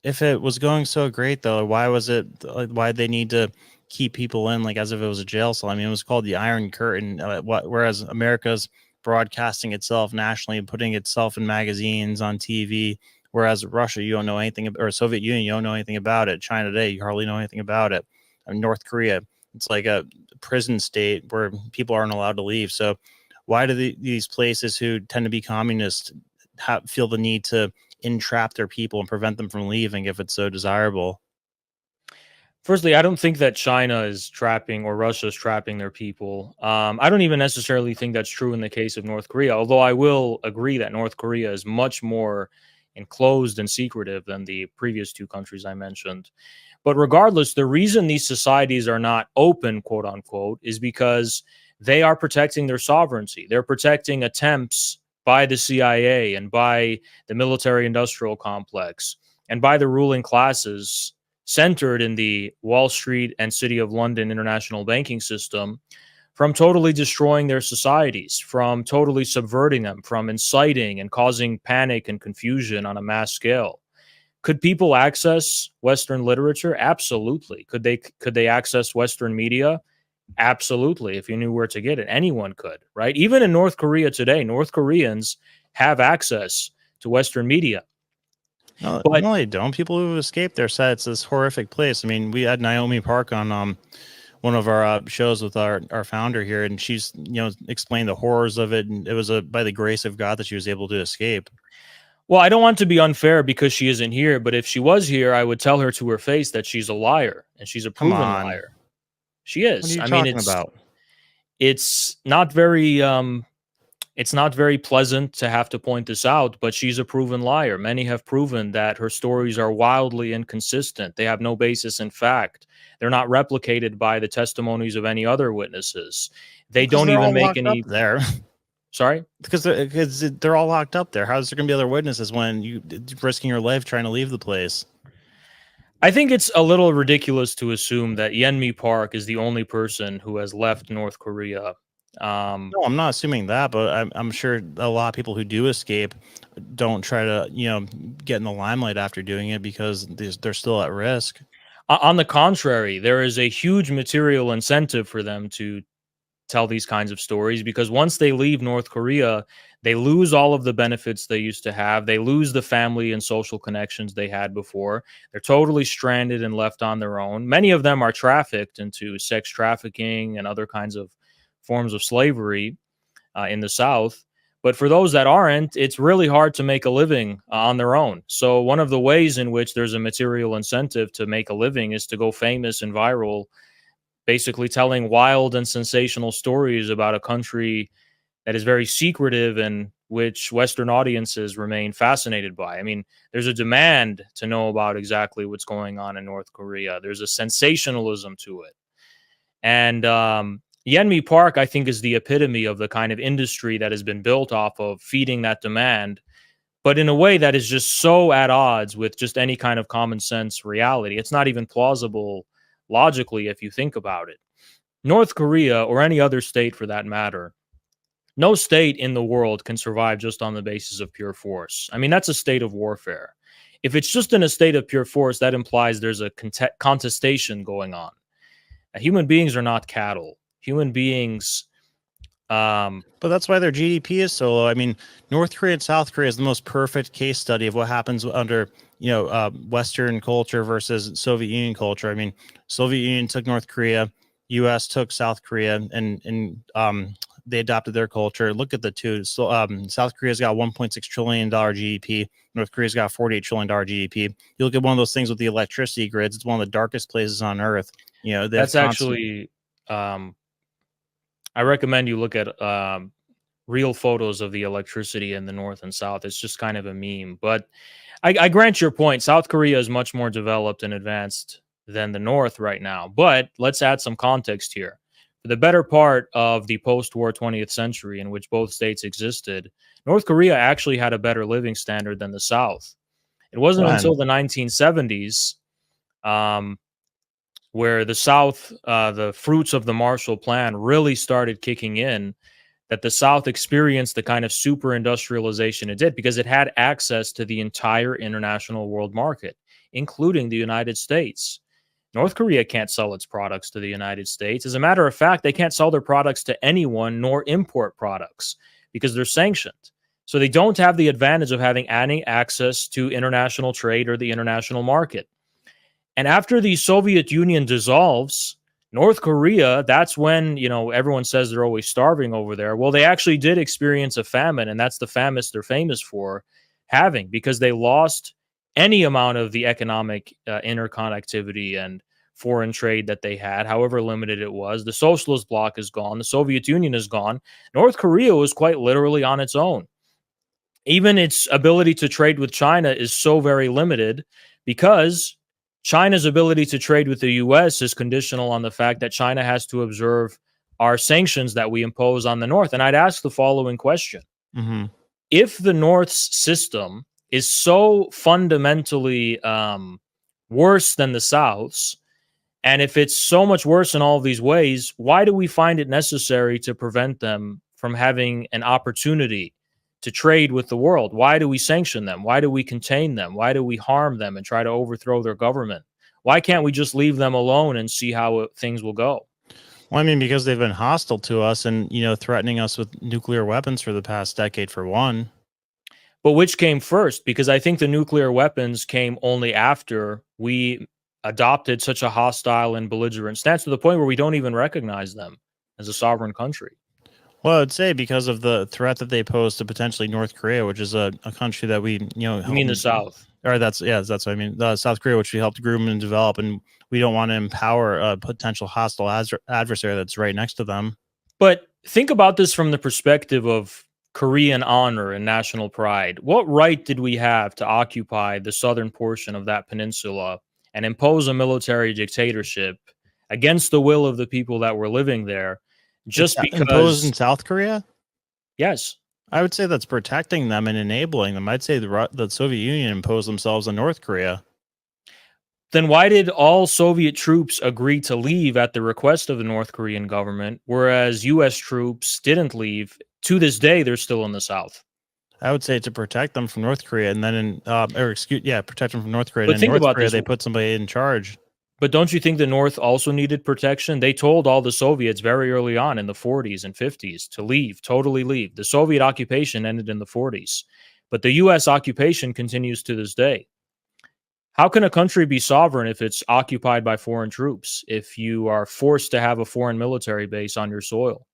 if it was going so great though, why was it like why they need to keep people in like as if it was a jail cell? I mean, it was called the Iron Curtain. Whereas America's broadcasting itself nationally and putting itself in magazines on TV. Whereas Russia, you don't know anything, or Soviet Union, you don't know anything about it. China today, you hardly know anything about it. I mean, North Korea, it's like a prison state where people aren't allowed to leave. So, why do these places who tend to be communist feel the need to entrap their people and prevent them from leaving if it's so desirable? Firstly, I don't think that China is trapping or Russia is trapping their people. I don't even necessarily think that's true in the case of North Korea, although I will agree that North Korea is much more enclosed and secretive than the previous two countries I mentioned. But regardless, the reason these societies are not open, quote unquote, is because they are protecting their sovereignty. They're protecting attempts by the CIA and by the military industrial complex and by the ruling classes centered in the Wall Street and City of London international banking system from totally destroying their societies, from totally subverting them, from inciting and causing panic and confusion on a mass scale. Could people access Western literature? Absolutely. Could they access Western media? Absolutely. If you knew where to get it, anyone could, right? Even in North Korea today, North Koreans have access to Western media. No, But no, they don't. People who escaped there said it's this horrific place. I mean, we had Naomi Park on one of our shows with our founder here, and she's explained the horrors of it, and it was by the grace of God that she was able to escape. well, I don't want to be unfair because she isn't here, but if she was here, I would tell her to her face that she's a liar and she's a Come proven on, liar. She what are is. you I mean, talking it's about? it's not very it's not very pleasant to have to point this out, but she's a proven liar. Many have proven that her stories are wildly inconsistent. They have no basis in fact. They're not replicated by the testimonies of any other witnesses. They Because don't they're even all make locked up any. there. Sorry? Because they're all locked up there. How's there going to be other witnesses when you risking your life trying to leave the place? I think it's a little ridiculous to assume that Yenmi Park is the only person who has left North Korea. Um, No, I'm not assuming that, but I'm sure a lot of people who do escape don't try to, get in the limelight after doing it because they're still at risk. on the contrary, there is a huge material incentive for them to tell these kinds of stories because once they leave North Korea, they lose all of the benefits they used to have. They lose the family and social connections they had before. They're totally stranded and left on their own. Many of them are trafficked into sex trafficking and other kinds of forms of slavery in the South. But for those that aren't, it's really hard to make a living on their own. So, one of the ways in which there's a material incentive to make a living is to go famous and viral, basically telling wild and sensational stories about a country that is very secretive and which Western audiences remain fascinated by. I mean, there's a demand to know about exactly what's going on in North Korea. There's a sensationalism to it. And Yenmi Park, I think, is the epitome of the kind of industry that has been built off of feeding that demand, but in a way that is just so at odds with just any kind of common sense reality. It's not even plausible logically if you think about it. North Korea, or any other state for that matter, no state in the world can survive just on the basis of pure force. I mean, that's a state of warfare. If it's just in a state of pure force, that implies there's a contestation going on. Human beings are not cattle. Human beings, But that's why their GDP is so low. I mean, North Korea and South Korea is the most perfect case study of what happens under Western culture versus Soviet Union culture. I mean, Soviet Union took North Korea, U.S. took South Korea, and they adopted their culture. Look at the two. So South Korea's got $1.6 trillion GDP. North Korea's got $48 trillion GDP. You look at one of those things with the electricity grids. It's one of the darkest places on earth. They have that's constant. actually, I recommend you look at real photos of the electricity in the North and South. It's just kind of a meme. But I grant your point. South Korea is much more developed and advanced than the North right now. But let's add some context here. For the better part of the post war 20th century, in which both states existed, North Korea actually had a better living standard than the South. It wasn't until When the 1970s um, where the South, the fruits of the Marshall Plan really started kicking in, that the South experienced the kind of super industrialization it did because it had access to the entire international world market. including the United States. North Korea can't sell its products to the United States. As a matter of fact, they can't sell their products to anyone nor import products because they're sanctioned. So they don't have the advantage of having any access to international trade or the international market. And after the Soviet Union dissolves, North Korea, that's when, everyone says they're always starving over there. Well, they actually did experience a famine, and that's the famine they're famous for having because they lost any amount of the economic interconnectivity and foreign trade that they had, however limited it was. The socialist bloc is gone. The Soviet Union is gone. North Korea was quite literally on its own. Even its ability to trade with China is so very limited because China's ability to trade with the US is conditional on the fact that China has to observe our sanctions that we impose on the North. And I'd ask the following question. Mm-hmm. If the North's system is so fundamentally worse than the South's, and if it's so much worse in all of these ways, why do we find it necessary to prevent them from having an opportunity to trade with the world? Why do we sanction them? Why do we contain them? Why do we harm them and try to overthrow their government? Why can't we just leave them alone and see how things will go? Well, I mean, because they've been hostile to us and, threatening us with nuclear weapons for the past decade, for one. But which came first? Because I think the nuclear weapons came only after we adopted such a hostile and belligerent stance to the point where we don't even recognize them as a sovereign country. Well, I'd say because of the threat that they pose to potentially North Korea, which is a country that we, You mean the South? Or that's what I mean. South Korea, which we helped groom and develop, and we don't want to empower a potential hostile adversary that's right next to them. But think about this from the perspective of Korean honor and national pride. What right did we have to occupy the southern portion of that peninsula and impose a military dictatorship against the will of the people that were living there? Just because imposed in South Korea? Yes. I would say that's protecting them and enabling them. I'd say the Soviet Union imposed themselves on North Korea. Then why did all Soviet troops agree to leave at the request of the North Korean government, whereas U.S. troops didn't leave? To this day, they're still in the South. I would say to protect them from North Korea, and then protect them from North Korea. But and think North about Korea, this. they put somebody in charge. But don't you think the North also needed protection? They told all the Soviets very early on in the 40s and 50s to leave, totally leave. The Soviet occupation ended in the 40s, but the U.S. occupation continues to this day. How can a country be sovereign if it's occupied by foreign troops, if you are forced to have a foreign military base on your soil?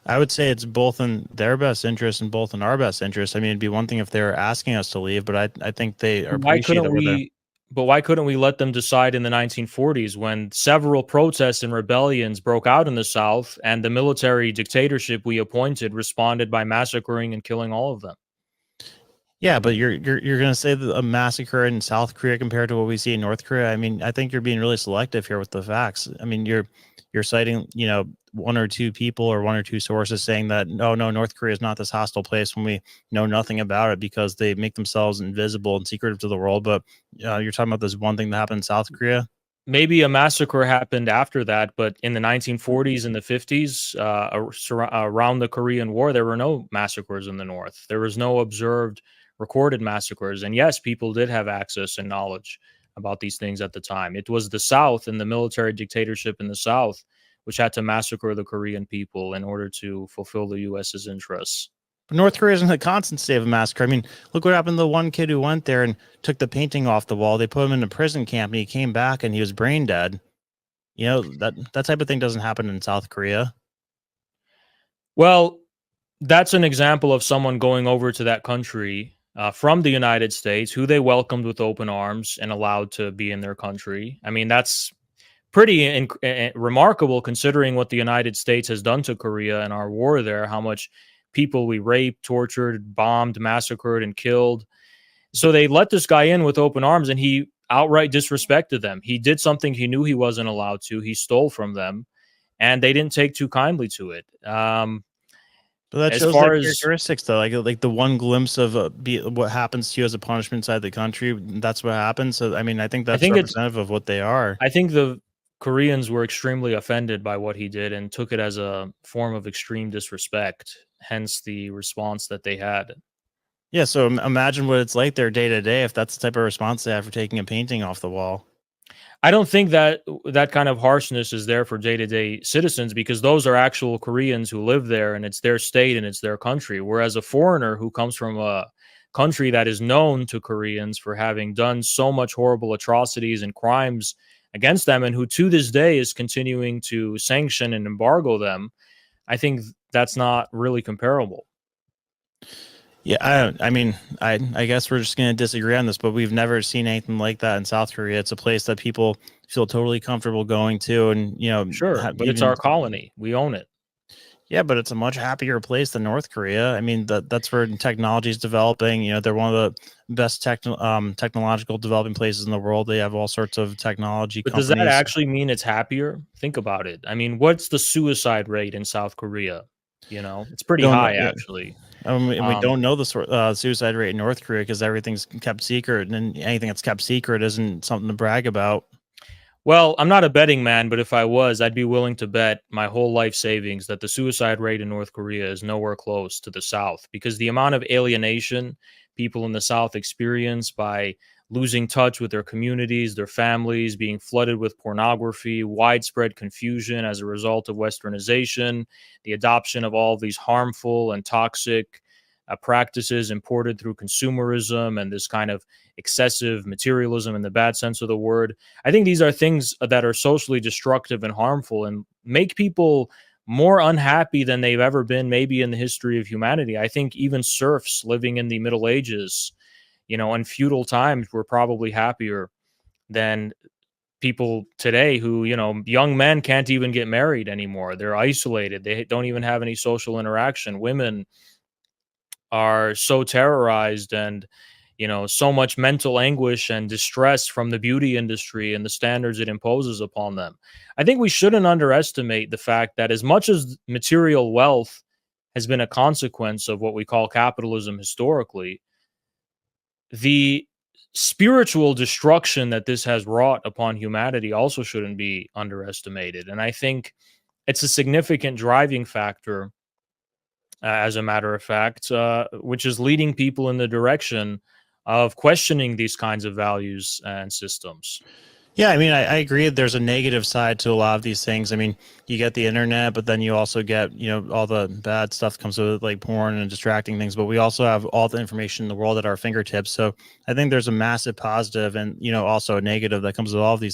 I would say it's both in their best interest and both in our best interest. I mean, it'd be one thing if they were asking us to leave, but I think they appreciate that we're there. But why couldn't we let them decide in the 1940s when several protests and rebellions broke out in the South and the military dictatorship we appointed responded by massacring and killing all of them? Yeah, but you're going to say that a massacre in South Korea compared to what we see in North Korea? I mean, I think you're being really selective here with the facts. I mean, you're citing, one or two people or one or two sources saying that, no, North Korea is not this hostile place when we know nothing about it because they make themselves invisible and secretive to the world. But you're talking about this one thing that happened in South Korea. Maybe a massacre happened after that, but in the 1940s and the 50s, around the Korean War, there were no massacres in the North. There was no observed recorded massacres. And yes, people did have access and knowledge about these things at the time. It was the South and the military dictatorship in the South which had to massacre the Korean people in order to fulfill the U.S.'s interests. But North Korea is in a constant state of massacre. I mean, look what happened to the one kid who went there and took the painting off the wall. They put him in a prison camp and he came back and he was brain dead. That type of thing doesn't happen in South Korea. Well, that's an example of someone going over to that country from the United States, who they welcomed with open arms and allowed to be in their country. I mean, that's pretty remarkable considering what the United States has done to Korea and our war there, how much people we raped, tortured, bombed, massacred, and killed. So they let this guy in with open arms and he outright disrespected them. He did something he knew he wasn't allowed to. He stole from them and they didn't take too kindly to it. But that shows their characteristics, though. Like the one glimpse of what happens to you as a punishment inside the country, that's what happens. So, I mean, I think that's representative of what they are. I think the Koreans were extremely offended by what he did and took it as a form of extreme disrespect, hence the response that they had. Yeah, so imagine what it's like there day to day if that's the type of response they have for taking a painting off the wall. I don't think that that kind of harshness is there for day-to-day citizens because those are actual Koreans who live there and it's their state and it's their country. Whereas a foreigner who comes from a country that is known to Koreans for having done so much horrible atrocities and crimes against them and who to this day is continuing to sanction and embargo them, I think that's not really comparable. Yeah, I mean, I guess we're just going to disagree on this, but we've never seen anything like that in South Korea. It's a place that people feel totally comfortable going to, and Sure, but it's even our colony. We own it. yeah, but it's a much happier place than North Korea. I mean, that's where technology is developing. They're one of the best technological developing places in the world. They have all sorts of technology But does that companies. actually mean it's happier? Think about it. I mean, what's the suicide rate in South Korea? It's We pretty don't know. high Yeah, actually. and we Um, don't know the suicide rate in North Korea because everything's kept secret, and anything that's kept secret isn't something to brag about. well, I'm not a betting man, but if I was, I'd be willing to bet my whole life savings that the suicide rate in North Korea is nowhere close to the South because the amount of alienation people in the South experience by losing touch with their communities, their families, being flooded with pornography, widespread confusion as a result of westernization, the adoption of all of these harmful and toxic practices imported through consumerism and this kind of excessive materialism in the bad sense of the word. I think these are things that are socially destructive and harmful and make people more unhappy than they've ever been, maybe in the history of humanity. I think even serfs living in the Middle Ages, in feudal times, were probably happier than people today who, young men can't even get married anymore. They're isolated. They don't even have any social interaction. Women are so terrorized and so much mental anguish and distress from the beauty industry and the standards it imposes upon them. I think we shouldn't underestimate the fact that as much as material wealth has been a consequence of what we call capitalism historically, the spiritual destruction that this has wrought upon humanity also shouldn't be underestimated. And I think it's a significant driving factor, as a matter of fact, which is leading people in the direction of questioning these kinds of values and systems. Yeah, I mean, I agree. There's a negative side to a lot of these things. I mean, you get the internet, but then you also get, all the bad stuff comes with it, like porn and distracting things. But we also have all the information in the world at our fingertips. So I think there's a massive positive and, also a negative that comes with all of these things.